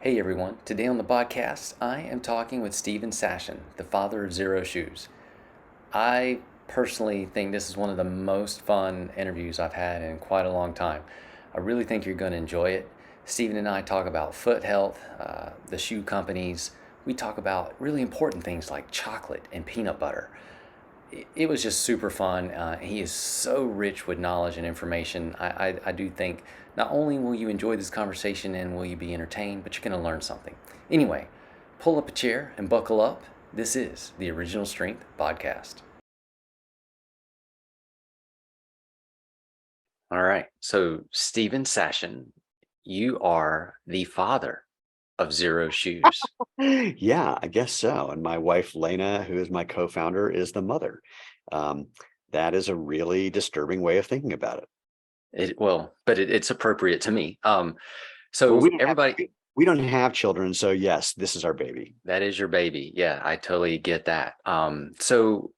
Hey everyone, today on the BodCast, I am talking with Sashen, the father of Xero Shoes. I personally think this is one of the most fun interviews I've had in quite a long time. I really think you're going to enjoy it. Stephen and I talk about foot health, the shoe companies. We talk about really important things like chocolate and peanut butter. It was just super fun. He is so rich with knowledge and information. I do think not only will you enjoy this conversation and will you be entertained, but you're going to learn something. Anyway, pull up a chair and buckle up. This is the Original Strength Podcast. All right. So, Stephen Sashen, you are the father of Xero Shoes. Yeah, I guess so. And my wife, Lena, who is my co-founder, is the mother. Um, that is a really disturbing way of thinking about it. It's appropriate to me. Well, So everybody, we don't have children, so yes, this is our baby. that is your baby. Yeah, I totally get that. So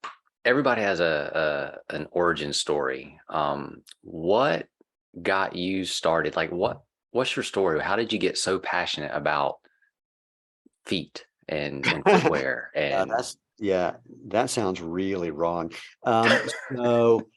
everybody has an origin story. What got you started? Like what's your story? How did you get so passionate about feet and footwear and That sounds really wrong. So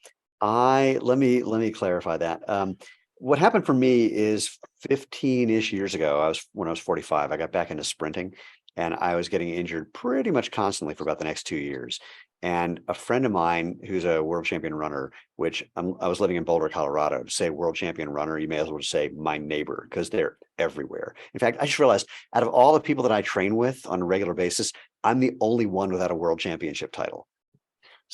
let me clarify that. What happened for me is 15-ish years ago, when I was 45, I got back into sprinting and I was getting injured pretty much constantly for about the next 2 years. And a friend of mine who's a world champion runner, I was living in Boulder, Colorado. To say world champion runner, you may as well just say my neighbor because they're everywhere. In fact, I just realized out of all the people that I train with on a regular basis, I'm the only one without a world championship title.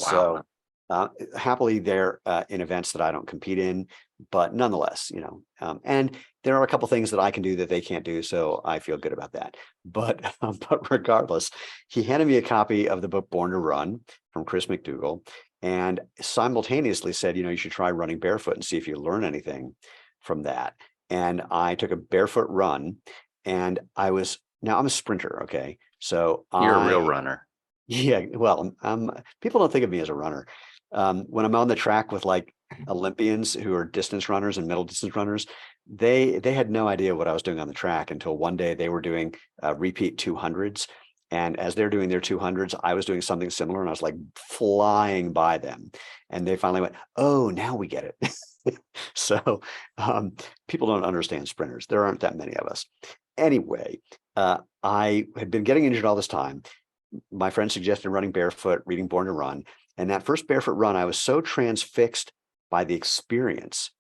wow. So happily they're in events that I don't compete in, but nonetheless, and there are a couple things that I can do that they can't do, so I feel good about that. But regardless, he handed me a copy of the book Born to Run from Chris McDougall, and simultaneously said, you should try running barefoot and see if you learn anything from that. And I took a barefoot run, and now I'm a sprinter, okay, so You're a real runner. yeah, well, people don't think of me as a runner. When I'm on the track with like Olympians who are distance runners and middle distance runners, they had no idea what I was doing on the track until one day they were doing repeat 200s. And as they're doing their 200s, I was doing something similar and I was like flying by them. And they finally went, oh, now we get it. So people don't understand sprinters. There aren't that many of us. Anyway, I had been getting injured all this time. My friend suggested running barefoot, reading Born to Run. And that first barefoot run, I was so transfixed by the experience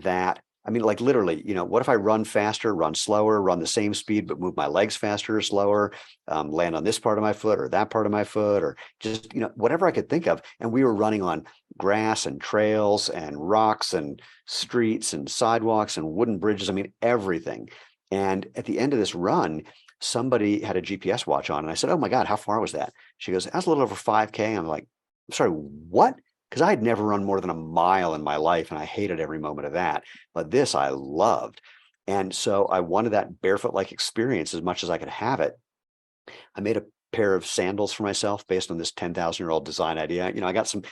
that, I mean, like literally, what if I run faster, run slower, run the same speed, but move my legs faster or slower, land on this part of my foot or that part of my foot, or just, whatever I could think of. And we were running on grass and trails and rocks and streets and sidewalks and wooden bridges. I mean, everything. And at the end of this run, somebody had a GPS watch on, and I said, "Oh my God, how far was that?" She goes, "That's a little over 5K." I'm like, "I'm sorry, what?" Because I had never run more than a mile in my life, and I hated every moment of that. But this I loved. And so I wanted that barefoot-like experience as much as I could have it. I made a pair of sandals for myself based on this 10,000-year-old design idea. I got some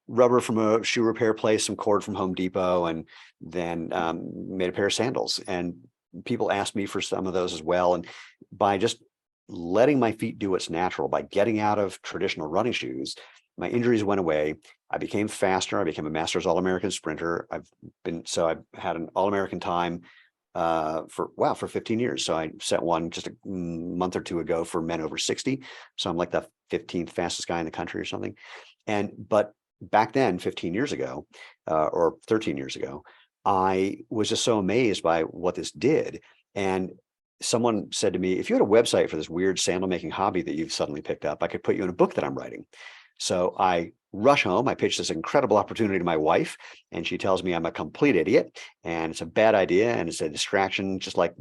rubber from a shoe repair place, some cord from Home Depot, and then made a pair of sandals. And people asked me for some of those as well. And by just letting my feet do what's natural, by getting out of traditional running shoes, my injuries went away. I became faster. I became a Masters All-American sprinter. I've had an All-American time for 15 years. So I set one just a month or two ago for men over 60. So I'm like the 15th fastest guy in the country or something. But back then, 15 years ago, or 13 years ago, I was just so amazed by what this did. And someone said to me, if you had a website for this weird sandal making hobby that you've suddenly picked up, I could put you in a book that I'm writing. So I rush home. I pitch this incredible opportunity to my wife, and she tells me I'm a complete idiot and it's a bad idea and it's a distraction, just like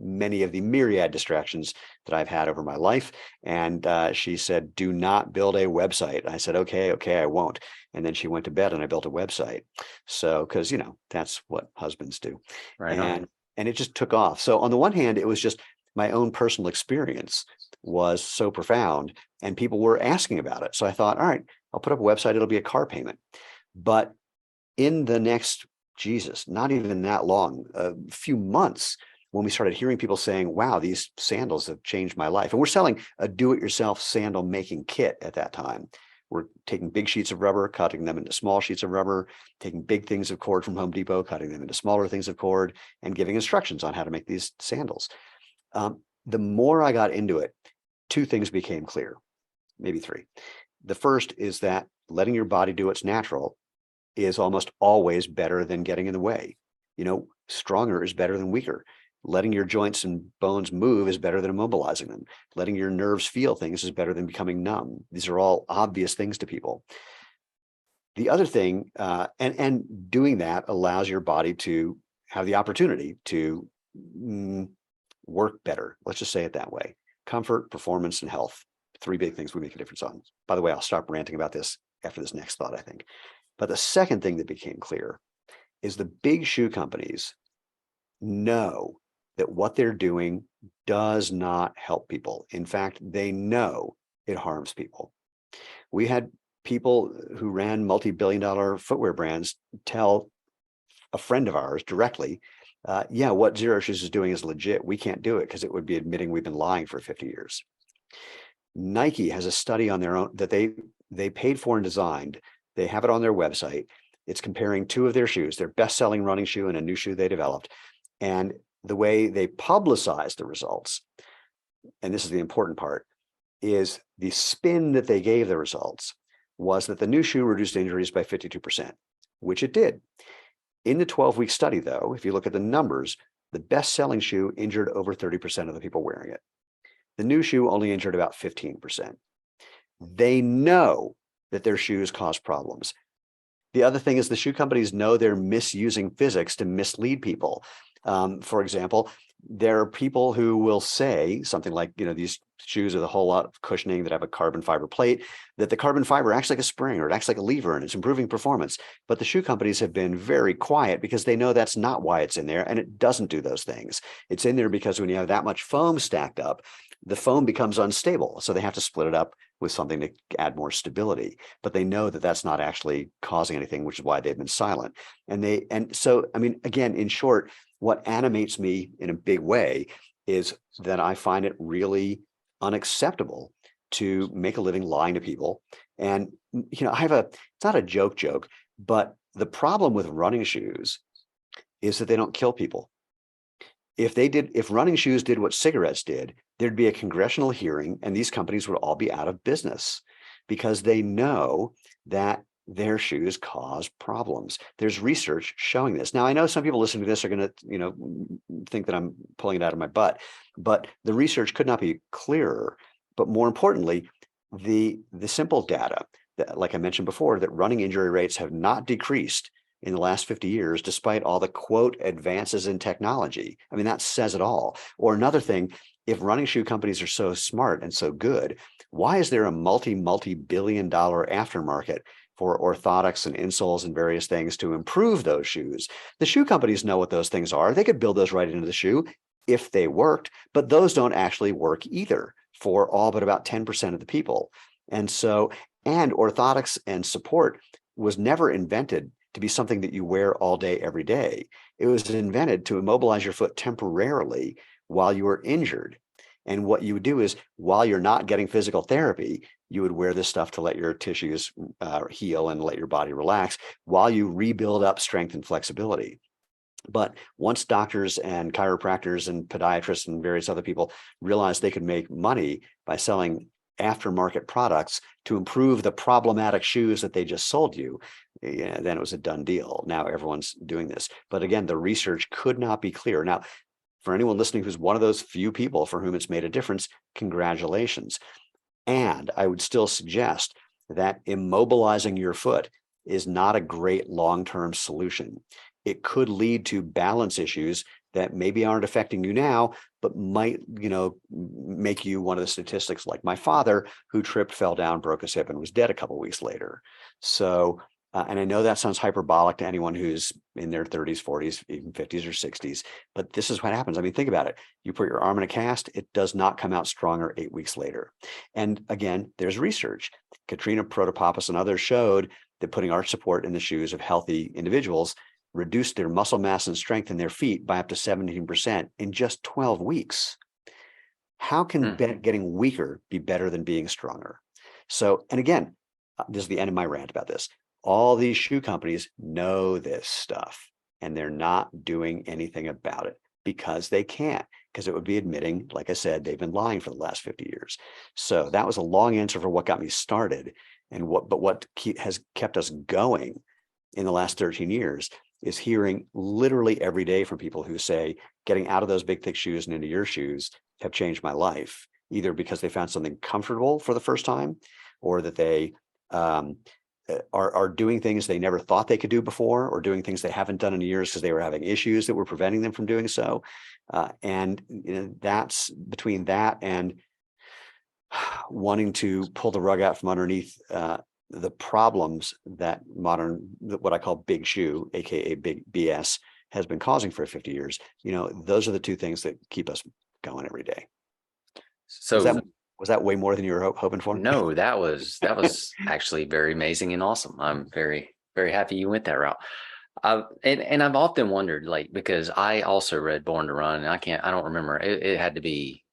many of the myriad distractions that I've had over my life. And she said, "Do not build a website." I said, okay, I won't. And then she went to bed and I built a website. So, because that's what husbands do. Right on. And it just took off. So on the one hand, it was just my own personal experience was so profound and people were asking about it. So I thought, all right, I'll put up a website. It'll be a car payment. But in the next, Jesus, not even that long, a few months, when we started hearing people saying, wow, these sandals have changed my life. And we're selling a do-it-yourself sandal making kit at that time. We're taking big sheets of rubber, cutting them into small sheets of rubber, taking big things of cord from Home Depot, cutting them into smaller things of cord, and giving instructions on how to make these sandals. The more I got into it, two things became clear, maybe three. The first is that letting your body do what's natural is almost always better than getting in the way. Stronger is better than weaker. Letting your joints and bones move is better than immobilizing them. Letting your nerves feel things is better than becoming numb. These are all obvious things to people. The other thing, and doing that allows your body to have the opportunity to work better. Let's just say it that way. Comfort, performance, and health. Three big things we make a difference on. By the way, I'll stop ranting about this after this next thought, I think. But the second thing that became clear is the big shoe companies know that what they're doing does not help people. In fact, they know it harms people. We had people who ran multi-billion-dollar footwear brands tell a friend of ours directly, yeah, what Xero Shoes is doing is legit. We can't do it because it would be admitting we've been lying for 50 years. Nike has a study on their own that they paid for and designed. They have it on their website. It's comparing two of their shoes, their best-selling running shoe and a new shoe they developed. And the way they publicize the results, and this is the important part, is the spin that they gave the results was that the new shoe reduced injuries by 52%, which it did. In the 12-week study, though, if you look at the numbers, the best-selling shoe injured over 30% of the people wearing it. The new shoe only injured about 15%. They know that their shoes cause problems. The other thing is the shoe companies know they're misusing physics to mislead people. For example, there are people who will say something like, these shoes with a whole lot of cushioning that have a carbon fiber plate, that the carbon fiber acts like a spring or it acts like a lever and it's improving performance. But the shoe companies have been very quiet because they know that's not why it's in there, and it doesn't do those things. It's in there because when you have that much foam stacked up, the foam becomes unstable. So they have to split it up with something to add more stability. But they know that that's not actually causing anything, which is why they've been silent. And so, again, in short, what animates me in a big way is that I find it really unacceptable to make a living lying to people. And, it's not a joke, but the problem with running shoes is that they don't kill people. If running shoes did what cigarettes did, there'd be a congressional hearing and these companies would all be out of business because they know that their shoes cause problems. There's research showing this. Now, I know some people listening to this are going to, think that I'm pulling it out of my butt, but the research could not be clearer. But more importantly, the simple data that, like I mentioned before, that running injury rates have not decreased in the last 50 years, despite all the quote advances in technology. That says it all. Or another thing, if running shoe companies are so smart and so good, why is there a multi-billion-dollar aftermarket for orthotics and insoles and various things to improve those shoes? The shoe companies know what those things are. They could build those right into the shoe if they worked, but those don't actually work either for all but about 10% of the people. And orthotics and support was never invented to be something that you wear all day, every day. It was invented to immobilize your foot temporarily while you were injured. And what you would do is, while you're not getting physical therapy, you would wear this stuff to let your tissues heal and let your body relax while you rebuild up strength and flexibility. But once doctors and chiropractors and podiatrists and various other people realized they could make money by selling aftermarket products to improve the problematic shoes that they just sold you, then it was a done deal. Now everyone's doing this. But again, the research could not be clearer. Now, for anyone listening who's one of those few people for whom it's made a difference, congratulations. And I would still suggest that immobilizing your foot is not a great long-term solution. It could lead to balance issues that maybe aren't affecting you now, but might, make you one of the statistics like my father, who tripped, fell down, broke his hip, and was dead a couple of weeks later. So, and I know that sounds hyperbolic to anyone who's in their 30s, 40s, even 50s or 60s, but this is what happens. Think about it. You put your arm in a cast, it does not come out stronger 8 weeks later. And again, there's research. Katrina Protopopoulos and others showed that putting arch support in the shoes of healthy individuals reduced their muscle mass and strength in their feet by up to 17% in just 12 weeks. How can getting weaker be better than being stronger? So, and again, this is the end of my rant about this. All these shoe companies know this stuff, and they're not doing anything about it because they can't, because it would be admitting, like I said, they've been lying for the last 50 years. So that was a long answer for what got me started. And what has kept us going in the last 13 years is hearing literally every day from people who say, getting out of those big, thick shoes and into your shoes have changed my life, either because they found something comfortable for the first time, or that they are doing things they never thought they could do before, or doing things they haven't done in years because they were having issues that were preventing them from doing so. And that's between that and wanting to pull the rug out from underneath the problems that what I call big shoe, aka big BS, has been causing for 50 years. Those are the two things that keep us going every day. So was that way more than you were hoping for? no, that was actually very amazing and awesome. I'm very, very happy you went that route. And I've often wondered, like, because I also read Born to Run, and I don't remember. It had to be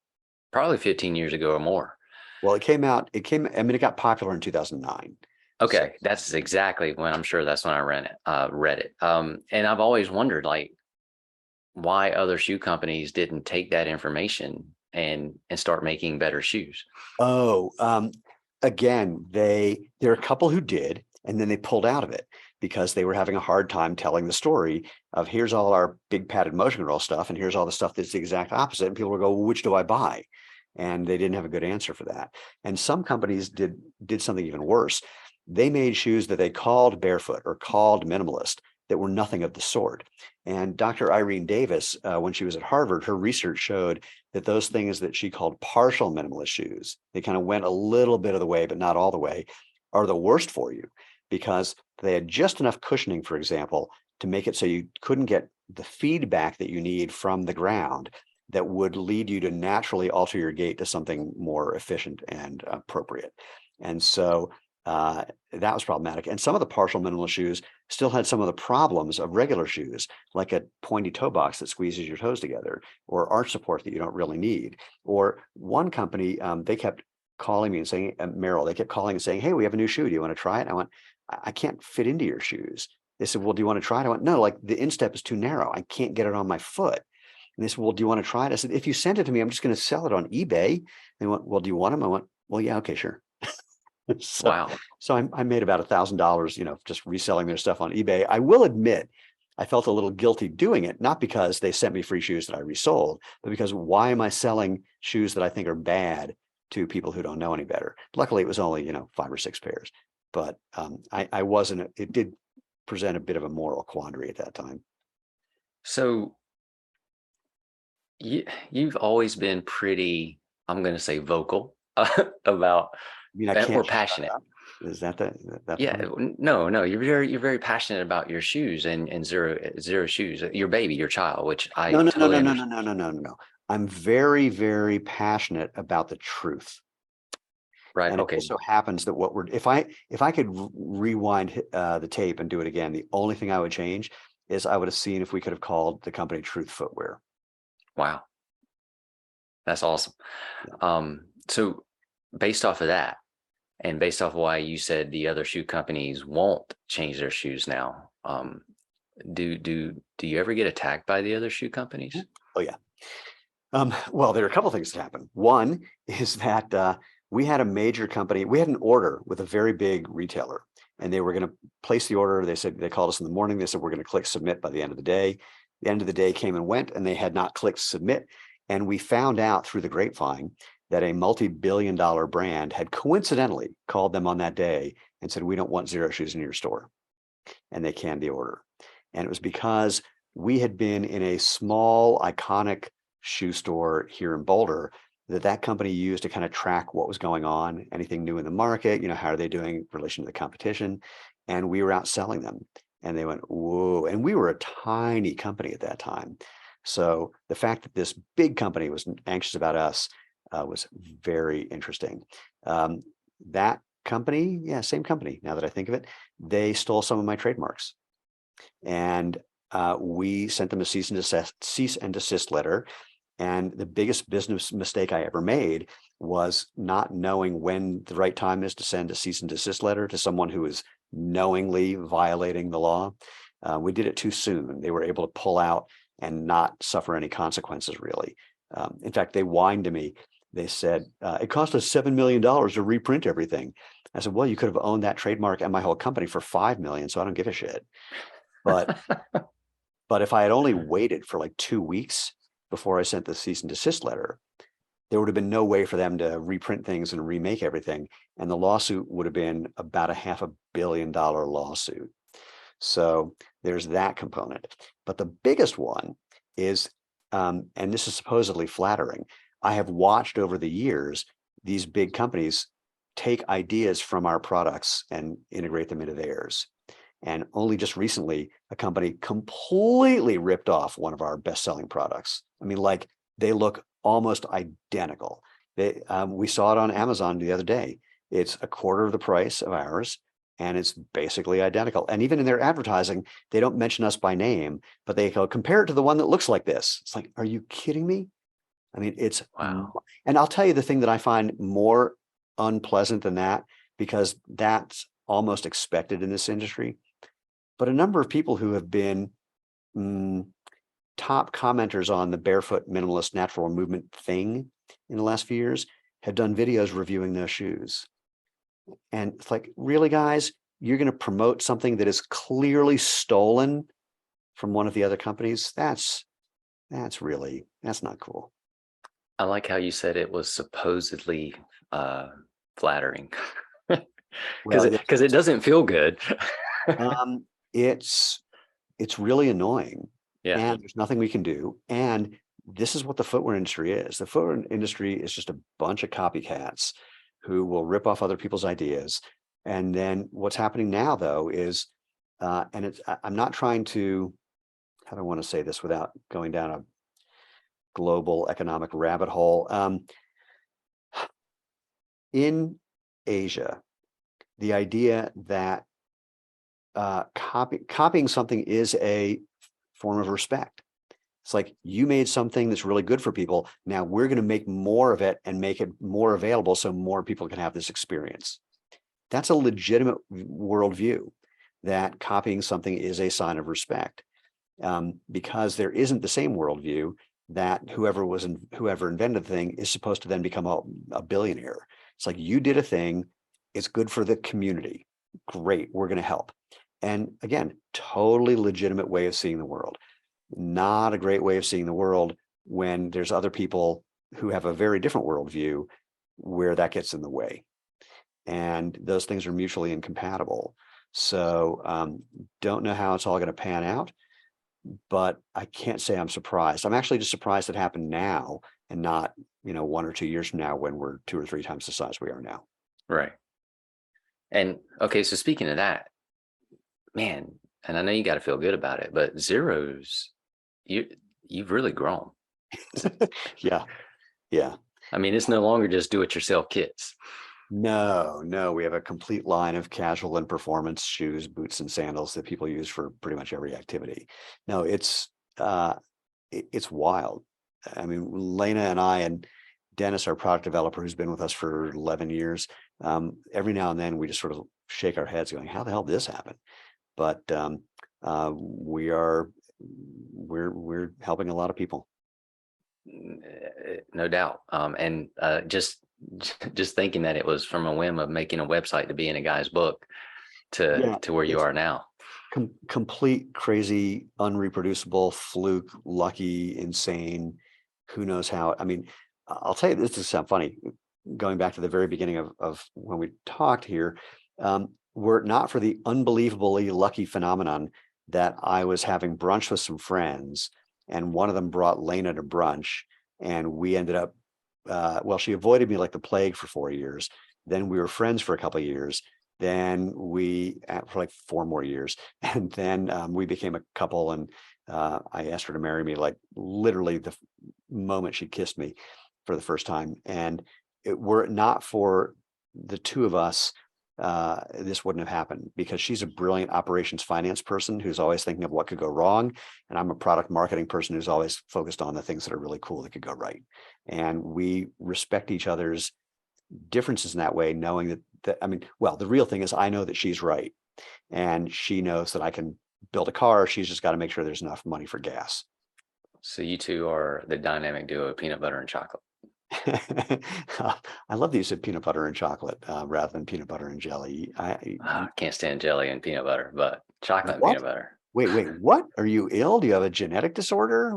probably 15 years ago or more. Well, it got popular in 2009. Okay, so that's exactly when that's when I read it. And I've always wondered, like, why other shoe companies didn't take that information and start making better shoes. Again, there are a couple who did, and then they pulled out of it because they were having a hard time telling the story of, here's all our big padded motion control stuff, and here's all the stuff that's the exact opposite. And people will go, well, which do I buy? And they didn't have a good answer for that. And some companies did something even worse. They made shoes that they called barefoot or called minimalist that were nothing of the sort. And Dr. Irene Davis, when she was at Harvard, her research showed that those things that she called partial minimalist shoes, they kind of went a little bit of the way, but not all the way, are the worst for you, because they had just enough cushioning, for example, to make it so you couldn't get the feedback that you need from the ground that would lead you to naturally alter your gait to something more efficient and appropriate. And so that was problematic. And some of the partial minimalist shoes still had some of the problems of regular shoes, like a pointy toe box that squeezes your toes together, or arch support that you don't really need. Or one company, they kept calling me and saying, Merrill, they kept calling and saying, hey, we have a new shoe. Do you want to try it? And I went, I can't fit into your shoes. They said, well, do you want to try it? I went, no, like the instep is too narrow. I can't get it on my foot. And they said, well, do you want to try it? I said, if you send it to me, I'm just going to sell it on eBay. They went, well, do you want them? I went, well, yeah, okay, sure. Wow. So I made about $1,000, just reselling their stuff on eBay. I will admit, I felt a little guilty doing it, not because they sent me free shoes that I resold, but because why am I selling shoes that I think are bad to people who don't know any better? Luckily, it was only, 5 or 6 pairs, but I wasn't, it did present a bit of a moral quandary at that time. So you've always been pretty, I'm going to say, vocal about, or passionate. Is that the yeah, no, you're very passionate about your shoes and Xero Shoes, your baby, your child, which I no. I'm very, very passionate about the truth. Right. And okay. It also happens that if I could rewind the tape and do it again, the only thing I would change is I would have seen if we could have called the company Truth Footwear. Wow. That's awesome. Yeah. So based off of that, and based off why you said the other shoe companies won't change their shoes now, do you ever get attacked by the other shoe companies? Oh yeah. Well, there are a couple of things that happen. One is that we had a major company. We had an order with a very big retailer, and they were going to place the order. They called us in the morning. They said, we're going to click submit by the end of the day. The end of the day came and went, and they had not clicked submit. And we found out through the grapevine that a multi-billion-dollar brand had coincidentally called them on that day and said, we don't want Xero Shoes in your store. And they canned the order. And it was because we had been in a small, iconic shoe store here in Boulder that company used to kind of track what was going on, anything new in the market, how are they doing in relation to the competition? And we were out selling them. And they went, whoa. And we were a tiny company at that time. So the fact that this big company was anxious about us was very interesting. That company, same company, now that I think of it, they stole some of my trademarks. And we sent them a cease and desist letter. And the biggest business mistake I ever made was not knowing when the right time is to send a cease and desist letter to someone who is knowingly violating the law. We did it too soon. They were able to pull out and not suffer any consequences, really. In fact, they whined to me. They said, it cost us $7 million to reprint everything. I said, well, you could have owned that trademark and my whole company for $5 million, so I don't give a shit. But if I had only waited for like 2 weeks before I sent the cease and desist letter, there would have been no way for them to reprint things and remake everything. And the lawsuit would have been about a $500 million lawsuit. So there's that component. But the biggest one is, and this is supposedly flattering, I have watched over the years these big companies take ideas from our products and integrate them into theirs. And only just recently, a company completely ripped off one of our best-selling products. I mean, like, they look almost identical. We saw it on Amazon the other day. It's a quarter of the price of ours, and it's basically identical. And even in their advertising, they don't mention us by name, but they go, compare it to the one that looks like this. It's like, are you kidding me? I mean, it's Wow. And I'll tell you the thing that I find more unpleasant than that, because that's almost expected in this industry. But a number of people who have been top commenters on the barefoot minimalist natural movement thing in the last few years have done videos reviewing those shoes. And it's like, really, guys, you're going to promote something that is clearly stolen from one of the other companies? That's not cool. I like how you said it was supposedly flattering. Well, Because it doesn't feel good. it's really annoying, Yeah. and there's nothing we can do. And this is what the footwear industry is. The footwear industry is just a bunch of copycats who will rip off other people's ideas. And then what's happening now, though, is, I'm not trying to, how do I want to say this without going down a global economic rabbit hole? In Asia, the idea that copying something is a form of respect. It's like, you made something that's really good for people. Now we're going to make more of it and make it more available so more people can have this experience. That's a legitimate worldview, that copying something is a sign of respect, because there isn't the same worldview that whoever invented the thing is supposed to then become a billionaire. It's like, you did a thing, it's good for the community. Great, we're going to help. And again, totally legitimate way of seeing the world. Not a great way of seeing the world when there's other people who have a very different worldview where that gets in the way. And those things are mutually incompatible. So don't know how it's all going to pan out, but I can't say I'm surprised. I'm actually just surprised it happened now and not, 1 or 2 years from now, when we're 2 or 3 times the size we are now. Right. And okay, so speaking of that, man, and I know you got to feel good about it, but Xeros, you've really grown. Yeah. Yeah. I mean, it's no longer just do-it-yourself kits. No, we have a complete line of casual and performance shoes, boots, and sandals that people use for pretty much every activity. No, it's wild. I mean, Lena and I and Dennis, our product developer, who's been with us for 11 years, every now and then we just sort of shake our heads going, how the hell did this happen? But we're helping a lot of people. No doubt. And just thinking that it was from a whim of making a website to be in a guy's book to where you are now. Complete crazy, unreproducible, fluke, lucky, insane. Who knows how? I mean, I'll tell you, this is sound funny. Going back to the very beginning of when we talked here, were it not for the unbelievably lucky phenomenon that I was having brunch with some friends, and one of them brought Lena to brunch, and we ended up, she avoided me like the plague for 4 years. Then we were friends for a couple of years. Then for like 4 more years. And then we became a couple, and I asked her to marry me, like literally the moment she kissed me for the first time. And were it not for the two of us this wouldn't have happened, because she's a brilliant operations finance person who's always thinking of what could go wrong. And I'm a product marketing person who's always focused on the things that are really cool that could go right. And we respect each other's differences in that way, knowing I mean, well, the real thing is I know that she's right. And she knows that I can build a car. She's just got to make sure there's enough money for gas. So you two are the dynamic duo of peanut butter and chocolate. I love that you said peanut butter and chocolate rather than peanut butter and jelly. I can't stand jelly and peanut butter, but chocolate and What? peanut butter. Wait, what? Are you ill? Do you have a genetic disorder?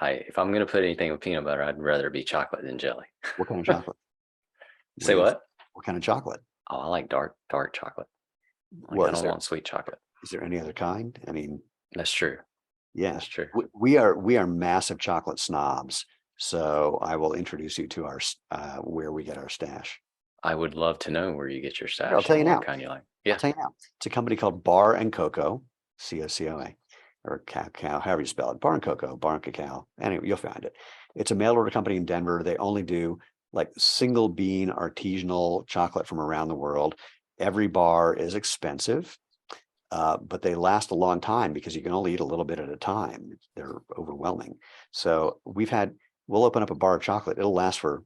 If I'm going to put anything with peanut butter, I'd rather it be chocolate than jelly. What kind of chocolate? Say what? What kind of chocolate? Oh, I like dark chocolate. Well, I don't want sweet chocolate. Is there any other kind? I mean, that's true. Yeah, that's true. We are massive chocolate snobs. So I will introduce you to our where we get our stash. I would love to know where you get your stash. I'll tell you now. What kind you like? Yeah. I'll tell you now. It's a company called Bar and Cocoa, COCOA, or cacao, however you spell it. Bar and Cocoa, Bar and Cacao. Anyway, you'll find it. It's a mail order company in Denver. They only do like single bean artisanal chocolate from around the world. Every bar is expensive, but they last a long time because you can only eat a little bit at a time. They're overwhelming. So we'll open up a bar of chocolate. It'll last for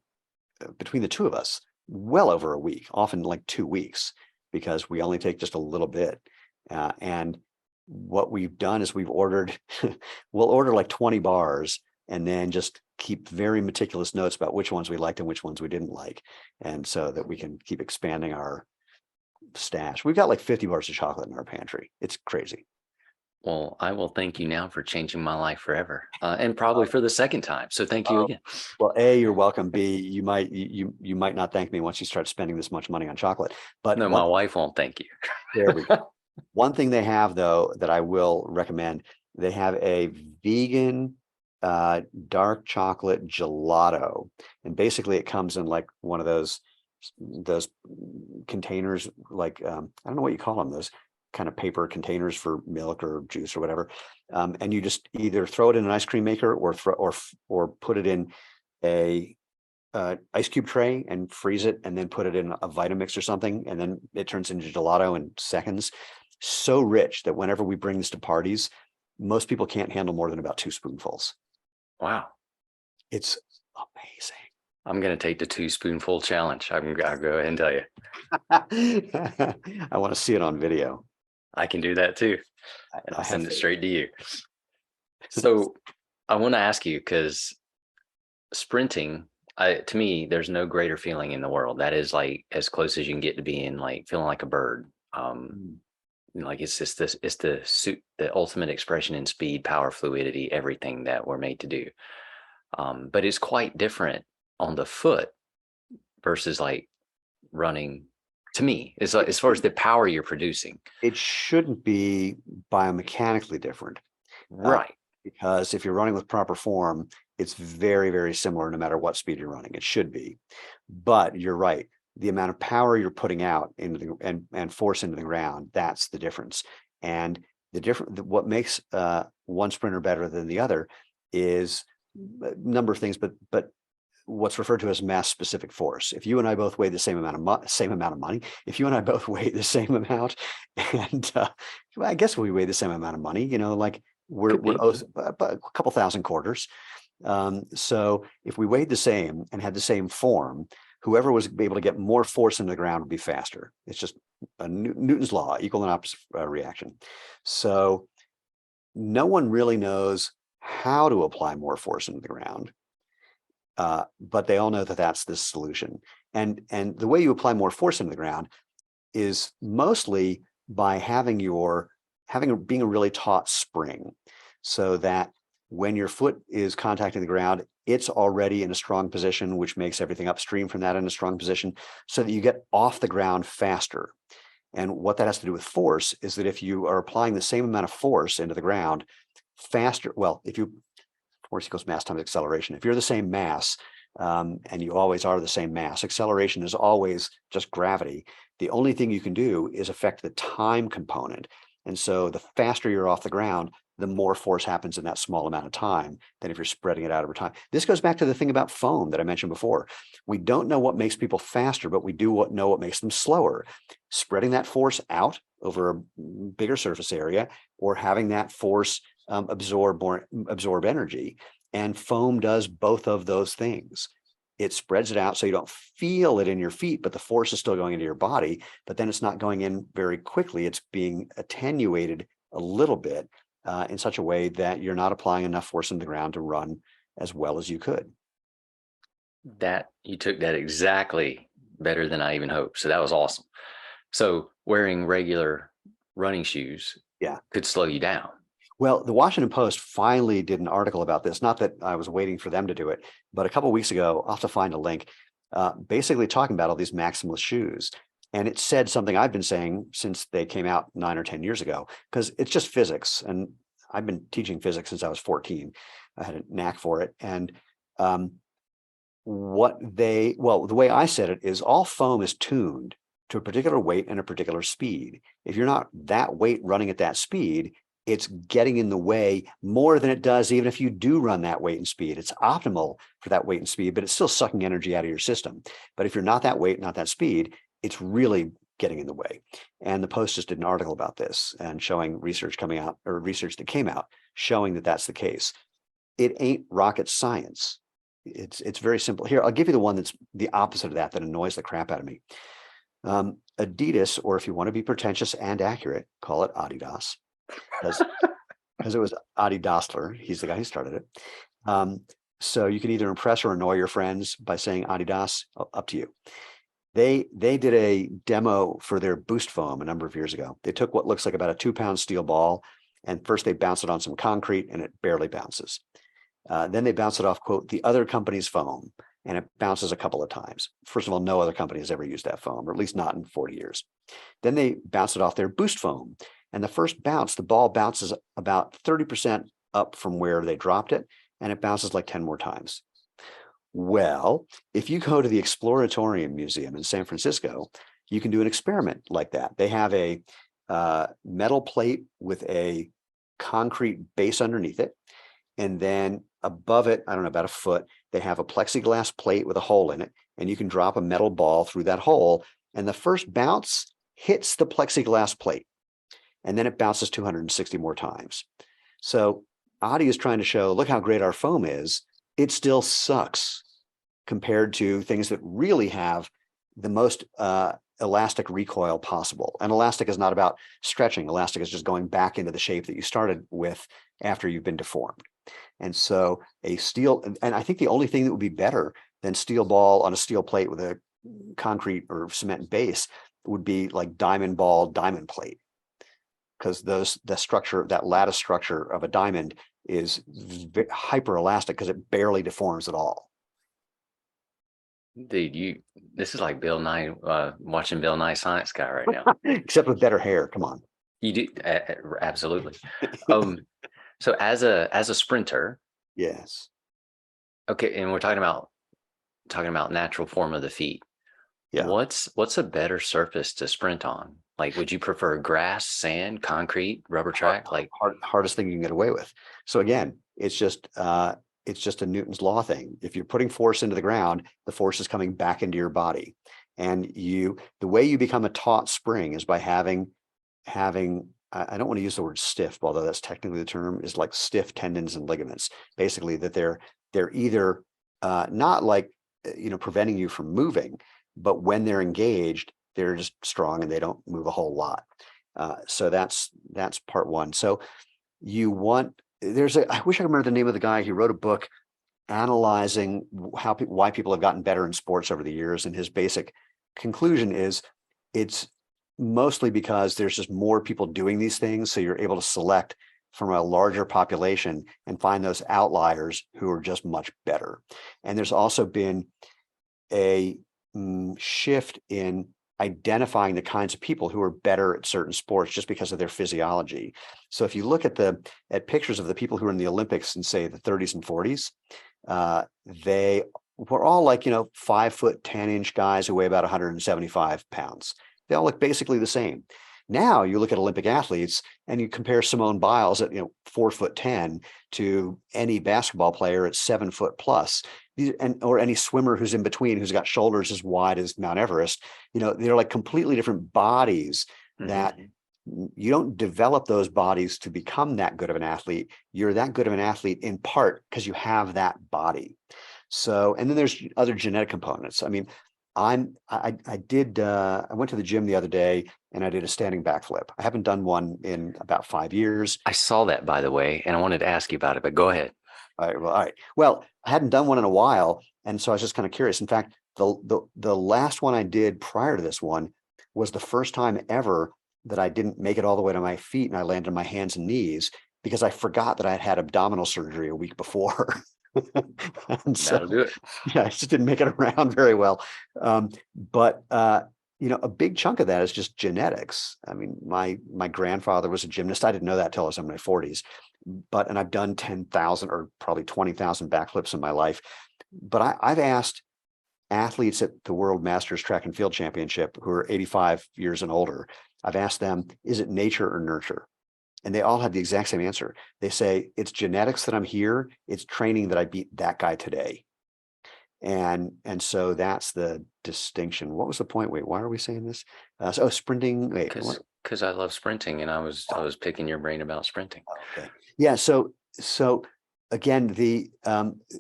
between the two of us well over a week, often like 2 weeks, because we only take just a little bit. And what we've done is we'll order like 20 bars and then just keep very meticulous notes about which ones we liked and which ones we didn't like. And so that we can keep expanding our stash. We've got like 50 bars of chocolate in our pantry. It's crazy. Well, I will thank you now for changing my life forever, and probably for the second time. So thank you again. Well, A, you're welcome. B, you might not thank me once you start spending this much money on chocolate. But no, my wife won't thank you. There we go. One thing they have, though, that I will recommend, they have a vegan dark chocolate gelato. And basically it comes in like one of those containers, like I don't know what you call them, those kind of paper containers for milk or juice or whatever. And you just either throw it in an ice cream maker or put it in a ice cube tray and freeze it and then put it in a Vitamix or something. And then it turns into gelato in seconds. So rich that whenever we bring this to parties, most people can't handle more than about 2 spoonfuls. Wow. It's amazing. I'm going to take the 2 spoonful challenge. I'll go ahead and tell you. I want to see it on video. I can do that too. And I'll send it straight to you. So I want to ask you, because sprinting, to me, there's no greater feeling in the world. That is like as close as you can get to being like feeling like a bird. Like it's just it's the ultimate expression in speed, power, fluidity, everything that we're made to do. But it's quite different on the foot versus like running. To me, it's like, as far as the power you're producing, it shouldn't be biomechanically different, right? Because if you're running with proper form, it's very, very similar no matter what speed you're running. It should be, but you're right. The amount of power you're putting out into and force into the ground, that's the difference. And what makes one sprinter better than the other is a number of things, but what's referred to as mass specific force. If you and I both weigh the same amount of money, if you and I both weigh the same amount, and I guess we weigh the same amount of money, you know, like we're a couple thousand quarters. So if we weighed the same and had the same form, whoever was able to get more force into the ground would be faster. It's just Newton's law, equal and opposite reaction. So no one really knows how to apply more force into the ground. But they all know that that's the solution. And the way you apply more force into the ground is mostly by being a really taut spring, so that when your foot is contacting the ground, it's already in a strong position, which makes everything upstream from that in a strong position, so that you get off the ground faster. And what that has to do with force is that if you are applying the same amount of force into the ground faster, well, force equals mass times acceleration. If you're the same mass, and you always are the same mass, acceleration is always just gravity. The only thing you can do is affect the time component. And so the faster you're off the ground, the more force happens in that small amount of time than if you're spreading it out over time. This goes back to the thing about foam that I mentioned before. We don't know what makes people faster, but we do know what makes them slower. Spreading that force out over a bigger surface area, or having that force absorb energy. And foam does both of those things. It spreads it out so you don't feel it in your feet, but the force is still going into your body, but then it's not going in very quickly. It's being attenuated a little bit in such a way that you're not applying enough force in the ground to run as well as you could. That you took that exactly better than I even hoped. So that was awesome. So wearing regular running shoes could slow you down. Well, the Washington Post finally did an article about this. Not that I was waiting for them to do it, but a couple of weeks ago, I'll have to find a link, basically talking about all these maximalist shoes. And it said something I've been saying since they came out 9 or 10 years ago, because it's just physics. And I've been teaching physics since I was 14. I had a knack for it. And the way I said it is all foam is tuned to a particular weight and a particular speed. If you're not that weight running at that speed, it's getting in the way more than it does even if you do run that weight and speed. It's optimal for that weight and speed, but it's still sucking energy out of your system. But if you're not that weight, not that speed, it's really getting in the way. And the Post just did an article about this and showing research that came out showing that that's the case. It ain't rocket science. It's very simple. Here, I'll give you the one that's the opposite of that annoys the crap out of me. Adidas, or if you want to be pretentious and accurate, call it Adidas, because it was Adi Dassler. He's the guy who started it. So you can either impress or annoy your friends by saying Adidas, up to you. They did a demo for their Boost foam a number of years ago. They took what looks like about a 2-pound steel ball, and first they bounced it on some concrete, and it barely bounces. Then they bounce it off, quote, the other company's foam, and it bounces a couple of times. First of all, no other company has ever used that foam, or at least not in 40 years. Then they bounce it off their Boost foam. And the first bounce, the ball bounces about 30% up from where they dropped it, and it bounces like 10 more times. Well, if you go to the Exploratorium Museum in San Francisco, you can do an experiment like that. They have a metal plate with a concrete base underneath it. And then above it, I don't know, about a foot, they have a plexiglass plate with a hole in it. And you can drop a metal ball through that hole. And the first bounce hits the plexiglass plate. And then it bounces 260 more times. So Adi is trying to show, look how great our foam is. It still sucks compared to things that really have the most elastic recoil possible. And elastic is not about stretching. Elastic is just going back into the shape that you started with after you've been deformed. And so a steel, and I think the only thing that would be better than steel ball on a steel plate with a concrete or cement base would be like diamond ball, diamond plate. Because the structure, that lattice structure of a diamond is hyper elastic because it barely deforms at all. Dude, this is like Bill Nye, watching Bill Nye Science Guy right now. Except with better hair. Come on. You do, absolutely. So as a sprinter, Yes. okay, and we're talking about natural form of the feet. Yeah. What's a better surface to sprint on? Like, would you prefer grass, sand, concrete, rubber track? Like, hardest thing you can get away with. So again, it's just a Newton's law thing. If you're putting force into the ground, the force is coming back into your body. And the way you become a taut spring is by having, I don't want to use the word stiff, although that's technically the term, is like stiff tendons and ligaments. Basically that they're either not like, preventing you from moving, but when they're engaged, they're just strong and they don't move a whole lot. So that's part one. So I wish I could remember the name of the guy. He wrote a book analyzing why people have gotten better in sports over the years. And his basic conclusion is it's mostly because there's just more people doing these things. So you're able to select from a larger population and find those outliers who are just much better. And there's also been a shift in identifying the kinds of people who are better at certain sports just because of their physiology. So if you look at pictures of the people who are in the Olympics in, say, the 30s and 40s, they were all like, 5'10" guys who weigh about 175 pounds. They all look basically the same. Now you look at Olympic athletes and you compare Simone Biles at 4'10" to any basketball player at 7 foot plus, or any swimmer who's in between who's got shoulders as wide as Mount Everest. They're like completely different bodies that you don't develop those bodies to become that good of an athlete. You're that good of an athlete in part because you have that body. So, and then there's other genetic components. I mean, I went to the gym the other day and I did a standing backflip. I haven't done one in about 5 years. I saw that, by the way, and I wanted to ask you about it, but go ahead. All right. Well, I hadn't done one in a while, and so I was just kind of curious. In fact, the last one I did prior to this one was the first time ever that I didn't make it all the way to my feet and I landed on my hands and knees because I forgot that I had had abdominal surgery a week before. And so, That'll do it. yeah, I just didn't make it around very well. But a big chunk of that is just genetics. I mean, my grandfather was a gymnast. I didn't know that till I was in my 40s. And I've done 10,000 or probably 20,000 backflips in my life. But I've asked athletes at the World Masters Track and Field Championship who are 85 years and older, I've asked them, is it nature or nurture? And they all have the exact same answer. They say, it's genetics that I'm here. It's training that I beat that guy today. And so that's the distinction. What was the point? Wait, why are we saying this? Sprinting. Wait, because I love sprinting, and I was picking your brain about sprinting. Okay. Yeah. So again,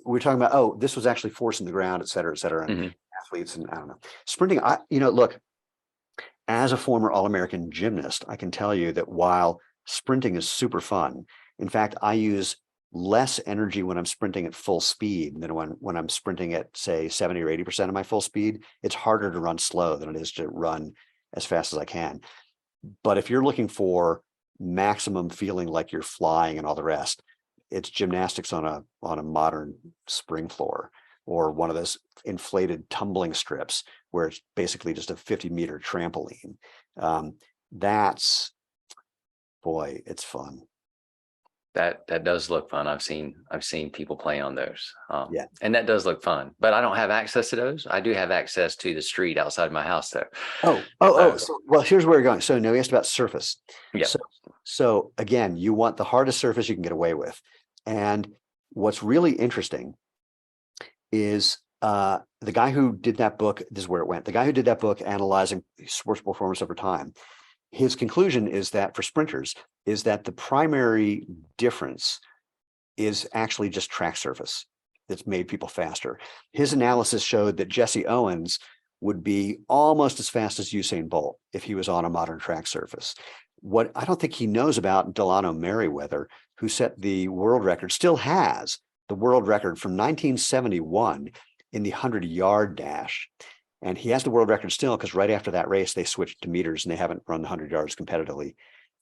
we're talking about, this was actually force in the ground, et cetera, and athletes, and I don't know. Sprinting, look, as a former All-American gymnast, I can tell you that while sprinting is super fun, in fact, I use less energy when I'm sprinting at full speed than when I'm sprinting at, say, 70 or 80% of my full speed. It's harder to run slow than it is to run as fast as I can. But if you're looking for maximum feeling like you're flying and all the rest, it's gymnastics on a modern spring floor, or one of those inflated tumbling strips where it's basically just a 50-meter trampoline. Boy, it's fun. That does look fun. I've seen people play on those. Yeah. And that does look fun, but I don't have access to those. I do have access to the street outside my house though. So, well, here's where we're going. So, no, we asked about surface. Yeah. So again, you want the hardest surface you can get away with. And what's really interesting is the guy who did that book, this is where it went. The guy who did that book analyzing sports performance over time, his conclusion is that for sprinters is that the primary difference is actually just track surface that's made people faster. His analysis showed that Jesse Owens would be almost as fast as Usain Bolt if he was on a modern track surface. What I don't think he knows about Delano Merriweather, who set the world record, still has the world record from 1971 in the 100-yard dash. And he has the world record still because right after that race, they switched to meters and they haven't run the 100 yards competitively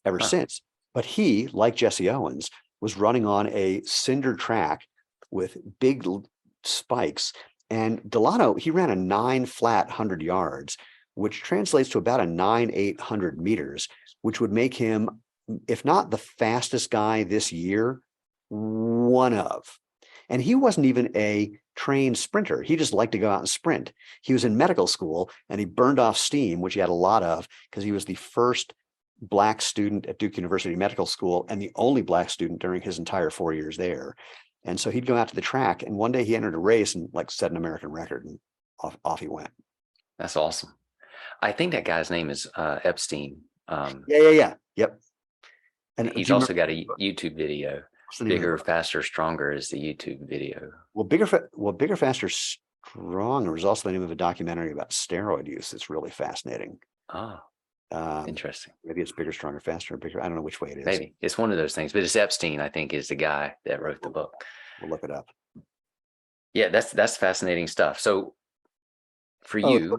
ever since. But he, like Jesse Owens, was running on a cinder track with big spikes. And Delano, he ran a 9 flat 100 yards, which translates to about a 9,800 meters, which would make him, if not the fastest guy this year, one of. And he wasn't even a trained sprinter. He just liked to go out and sprint. He was in medical school and he burned off steam, which he had a lot of because he was the first Black student at Duke University Medical School and the only Black student during his entire 4 years there. And so he'd go out to the track, and one day he entered a race and set an American record, and off he went. That's awesome. I think that guy's name is Epstein. Yeah. Yep. And he's also got a YouTube video. Bigger, Faster, Stronger is the YouTube video. Well, Bigger, Faster, Stronger is also the name of a documentary about steroid use. It's really fascinating. Interesting. Maybe it's Bigger, Stronger, Faster, Bigger. I don't know which way it is. Maybe it's one of those things, but it's Epstein, I think, is the guy that wrote the book. We'll look it up. Yeah, that's fascinating stuff. So for you,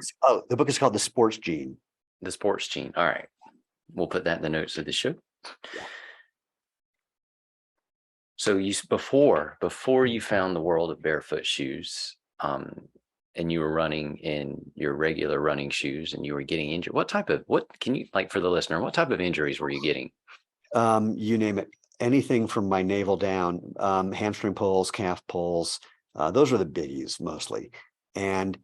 the book is called The Sports Gene. The Sports Gene. All right, we'll put that in the notes of the show. Yeah. So before you found the world of barefoot shoes, and you were running in your regular running shoes and you were getting injured, what can you, like, for the listener, what type of injuries were you getting? You name it, anything from my navel down, hamstring pulls, calf pulls, those were the biggies mostly. And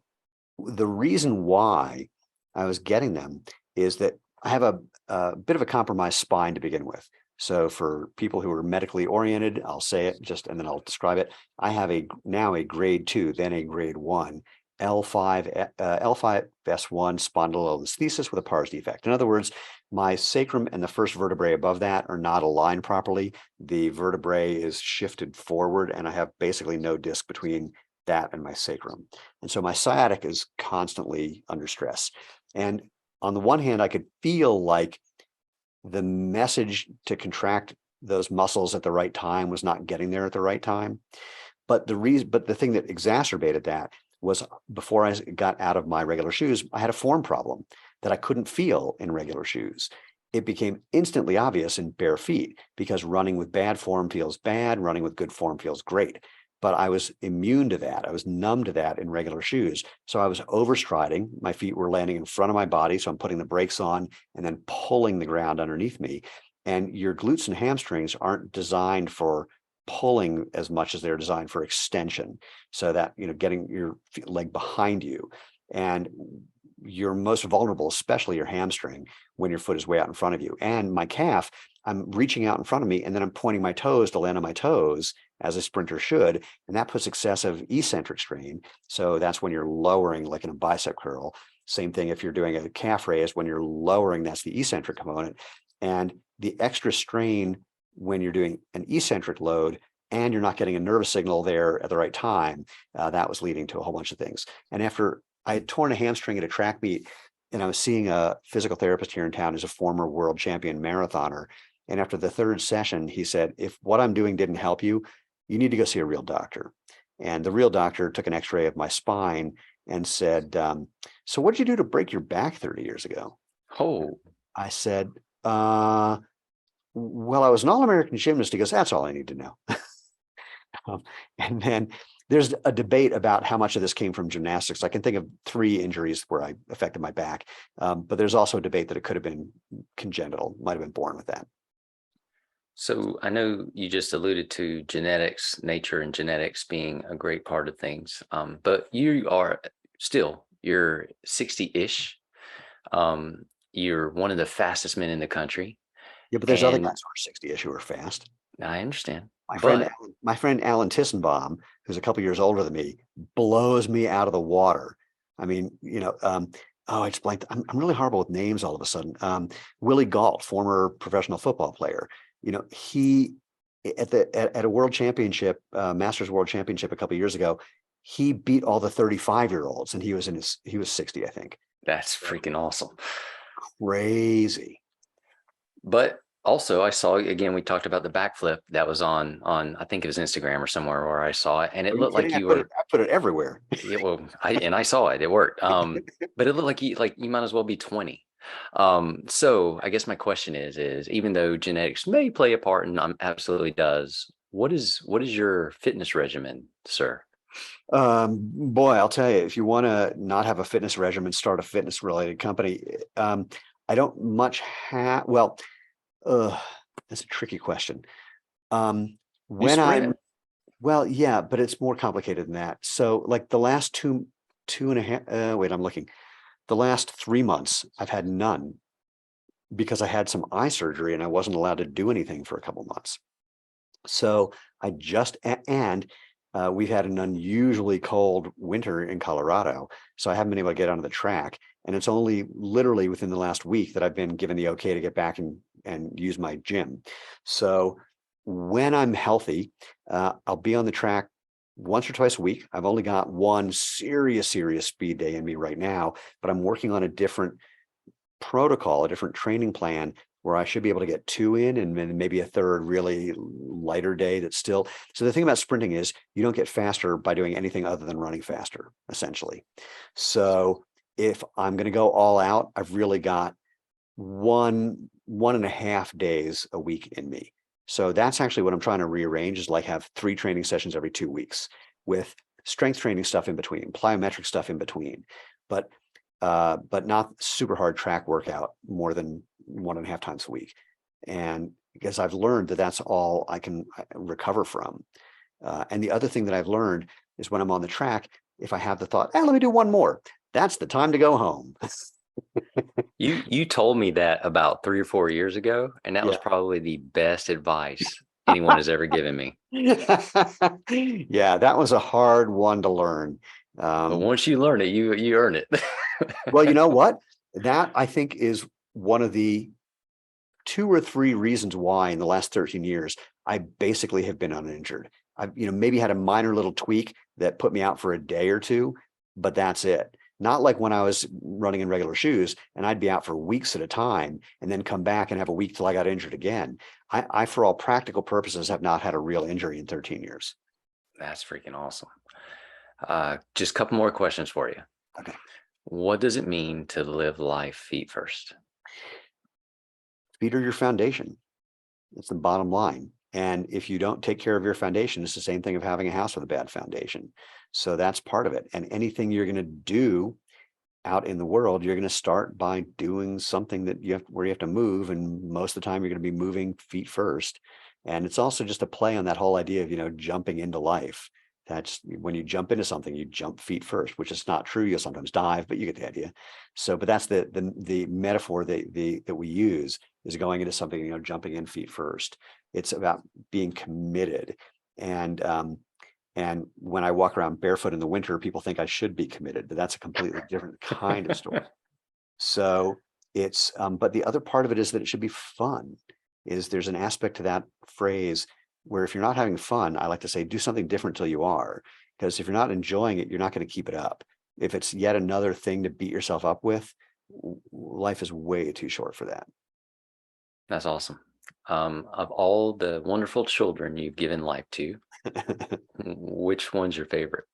the reason why I was getting them is that I have a bit of a compromised spine to begin with. So for people who are medically oriented, I'll say it just, and then I'll describe it. I have now a grade 2, then a grade 1 L5S1 spondylolisthesis with a pars defect. In other words, my sacrum and the first vertebrae above that are not aligned properly. The vertebrae is shifted forward, and I have basically no disc between that and my sacrum. And so my sciatic is constantly under stress. And on the one hand, I could feel like the message to contract those muscles at the right time was not getting there at the right time. But the thing that exacerbated that was before I got out of my regular shoes, I had a form problem that I couldn't feel in regular shoes. It became instantly obvious in bare feet because running with bad form feels bad, running with good form feels great. But I was immune to that. I was numb to that in regular shoes. So I was overstriding. My feet were landing in front of my body. So I'm putting the brakes on and then pulling the ground underneath me. And your glutes and hamstrings aren't designed for pulling as much as they're designed for extension. So that, getting your leg behind you. And you're most vulnerable, especially your hamstring, when your foot is way out in front of you. And my calf, I'm reaching out in front of me and then I'm pointing my toes to land on my toes as a sprinter should. And that puts excessive eccentric strain. So that's when you're lowering, like in a bicep curl. Same thing if you're doing a calf raise, when you're lowering, that's the eccentric component. And the extra strain when you're doing an eccentric load and you're not getting a nervous signal there at the right time, that was leading to a whole bunch of things. And after I had torn a hamstring at a track meet, and I was seeing a physical therapist here in town who's a former world champion marathoner. And after the third session, he said, if what I'm doing didn't help you, you need to go see a real doctor. And the real doctor took an x-ray of my spine and said, so what did you do to break your back 30 years ago? Oh, I said, well, I was an all-American gymnast. He goes, that's all I need to know. And then there's a debate about how much of this came from gymnastics. I can think of 3 injuries where I affected my back, but there's also a debate that it could have been congenital, might have been born with that. so I know you just alluded to genetics, nature and genetics being a great part of things. But you're 60-ish. You're one of the fastest men in the country. Yeah, but there's other And guys who are 60-ish who are fast. I understand, My friend, but my friend Alantisenbaum, who's a couple years older than me, blows me out of the water. I mean, I just blanked. I'm really horrible with names all of a sudden. Willie Galt, former professional football player. He at a world championship, Masters World Championship a couple years ago, he beat all the 35-year-olds, and he was 60, I think. that's freaking awesome. Crazy. But also, I saw, again, we talked about the backflip that was on I think it was Instagram or somewhere where I saw it, and it Are you looked like kidding? you were. I put it everywhere. Yeah, well, I saw it. It worked. But it looked like you might as well be 20. So I guess my question is even though genetics may play a part and absolutely does, what is your fitness regimen, sir? Boy, I'll tell you, if you want to not have a fitness regimen, start a fitness related company. I don't much have, well, that's a tricky question. You When I'm, sprint. well, yeah, but it's more complicated than that. So like the last two and a half, wait, I'm looking, the last 3 months, I've had none because I had some eye surgery and I wasn't allowed to do anything for a couple months. So and we've had an unusually cold winter in Colorado. So I haven't been able to get onto the track. And it's only literally within the last week that I've been given the okay to get back and use my gym. So when I'm healthy, I'll be on the track once or twice a week. I've only got one serious speed day in me right now, but I'm working on a different protocol, a different training plan where I should be able to get 2 in and then maybe a third really lighter day that's still. So the thing about sprinting is you don't get faster by doing anything other than running faster, essentially. So if I'm going to go all out, I've really got 1.5 days a week in me. So that's actually what I'm trying to rearrange, is like have 3 training sessions every 2 weeks with strength training stuff in between, plyometric stuff in between, but not super hard track workout more than 1.5 times a week. And because I've learned that that's all I can recover from. And the other thing that I've learned is when I'm on the track, if I have the thought, let me do one more, that's the time to go home. You told me that about 3 or 4 years ago, and that was Yeah. probably the best advice anyone has ever given me. Yeah, that was a hard one to learn. But Um, once you learn it, you earn it. well, you know what? That I think is one of the two or three reasons why in the last 13 years, I basically have been uninjured. I've, maybe had a minor little tweak that put me out for a day or two, but that's it. Not like when I was running in regular shoes and I'd be out for weeks at a time and then come back and have a week till I got injured again. I for all practical purposes, have not had a real injury in 13 years. That's freaking awesome. Just a couple more questions for you. Okay. What does it mean to live life feet first? Feet are your foundation. It's the bottom line. And if you don't take care of your foundation, it's the same thing of having a house with a bad foundation. So that's part of it. And anything you're going to do out in the world, you're going to start by doing something that where you have to move. And most of the time you're going to be moving feet first. And it's also just a play on that whole idea of, jumping into life. That's when you jump into something, you jump feet first, which is not true. You'll sometimes dive, but you get the idea. So, but that's the metaphor that we use is going into something, jumping in feet first. It's about being committed. And when I walk around barefoot in the winter, people think I should be committed, but that's a completely different kind of story. So but the other part of it is that it should be fun. There's an aspect to that phrase where if you're not having fun, I like to say, do something different till you are. Because if you're not enjoying it, you're not going to keep it up. If it's yet another thing to beat yourself up with, life is way too short for that. That's awesome. Of all the wonderful children you've given life to, which one's your favorite?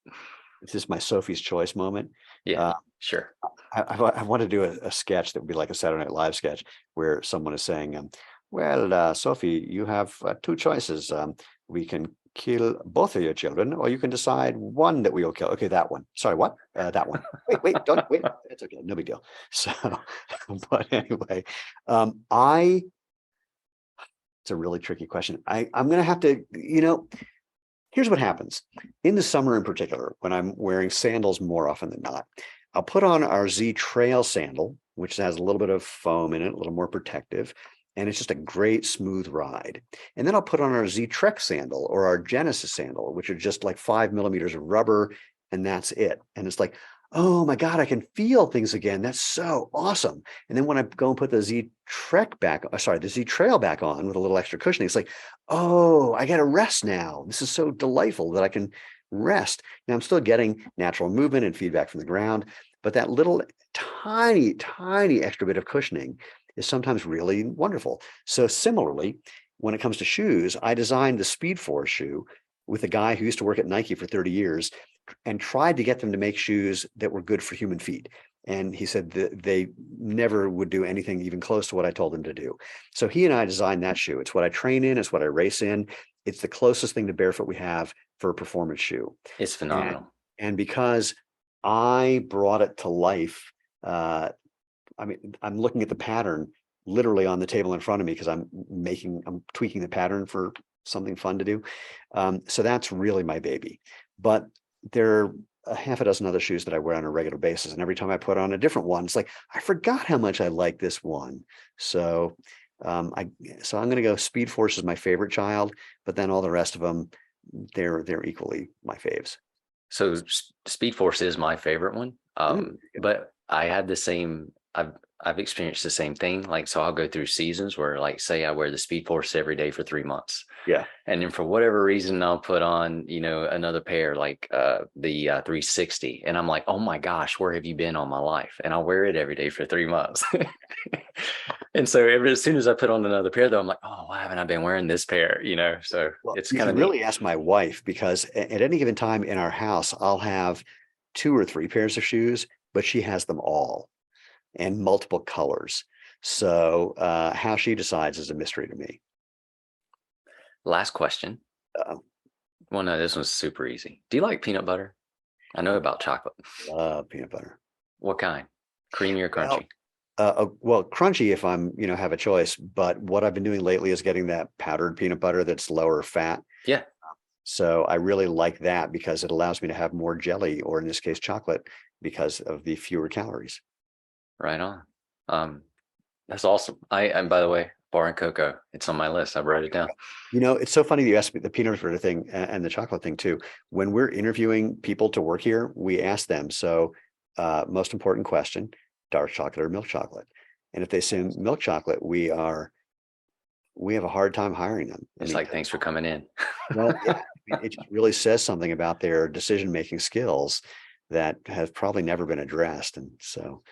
It's just my Sophie's Choice moment. Yeah, Uh, sure. I want to do a sketch that would be like a Saturday Night Live sketch where someone is saying, well, Sophie, you have two choices. We can kill both of your children, or you can decide one that we will kill. Okay, that one. Sorry, what? That one. Wait, don't wait. It's okay. No big deal. So, but anyway, it's a really tricky question. I'm going to have to, here's what happens in the summer in particular, when I'm wearing sandals more often than not. I'll put on our Z Trail sandal, which has a little bit of foam in it, a little more protective, and it's just a great smooth ride. And then I'll put on our Z Trek sandal or our Genesis sandal, which are just like 5 millimeters of rubber, and that's it. And it's like, oh my God, I can feel things again. That's so awesome. And then when I go and put the Z Trail back on with a little extra cushioning, it's like, oh, I got to rest now. This is so delightful that I can rest. Now I'm still getting natural movement and feedback from the ground, but that little tiny, tiny extra bit of cushioning is sometimes really wonderful. So similarly, when it comes to shoes, I designed the Speed Force shoe with a guy who used to work at Nike for 30 years and tried to get them to make shoes that were good for human feet. And he said that they never would do anything even close to what I told them to do. So he and I designed that shoe. It's what I train in. It's what I race in. It's the closest thing to barefoot we have for a performance shoe. It's And, phenomenal. and because I brought it to life, I'm looking at the pattern literally on the table in front of me because I'm tweaking the pattern for something fun to do. So that's really my baby. But there are a half a dozen other shoes that I wear on a regular basis. And every time I put on a different one, it's like, I forgot how much I like this one. So I'm going to go Speed Force is my favorite child, but then all the rest of them, they're equally my faves. So Speed Force is my favorite one. Mm. But I had the same. I've experienced the same thing. Like, so I'll go through seasons where, like, say I wear the Speed Force every day for 3 months. Yeah. And then for whatever reason, I'll put on, another pair like the 360. And I'm like, oh my gosh, where have you been all my life? And I'll wear it every day for 3 months. And so as soon as I put on another pair, though, I'm like, oh, why haven't I been wearing this pair? So Well, it's you kind can of neat. really ask my wife because at any given time in our house, I'll have 2 or 3 pairs of shoes, but she has them all and multiple colors. So how she decides is a mystery to me. Last question. Uh, Well, no, this one's super easy. Do you like peanut butter? I know about chocolate. Love peanut butter. What kind? Creamy or Well, crunchy? well, crunchy if I'm, have a choice. But what I've been doing lately is getting that powdered peanut butter that's lower fat. Yeah, So I really like that because it allows me to have more jelly, or in this case, chocolate, because of the fewer calories. right on. Um, that's awesome. And by the way, bar and cocoa, it's on my list. I wrote it down. It's so funny that you asked me the peanut butter thing and the chocolate thing too. When we're interviewing people to work here, we ask them, so most important question, dark chocolate or milk chocolate? And if they say milk chocolate, we have a hard time hiring them. It's like, thanks for coming in. Well, yeah, it just really says something about their decision-making skills that have probably never been addressed. And so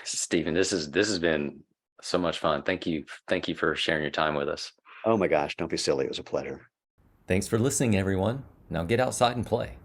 Stephen, this has been so much fun. Thank you. Thank you for sharing your time with us. oh my gosh, don't be silly. It was a pleasure. Thanks for listening, everyone. Now get outside and play.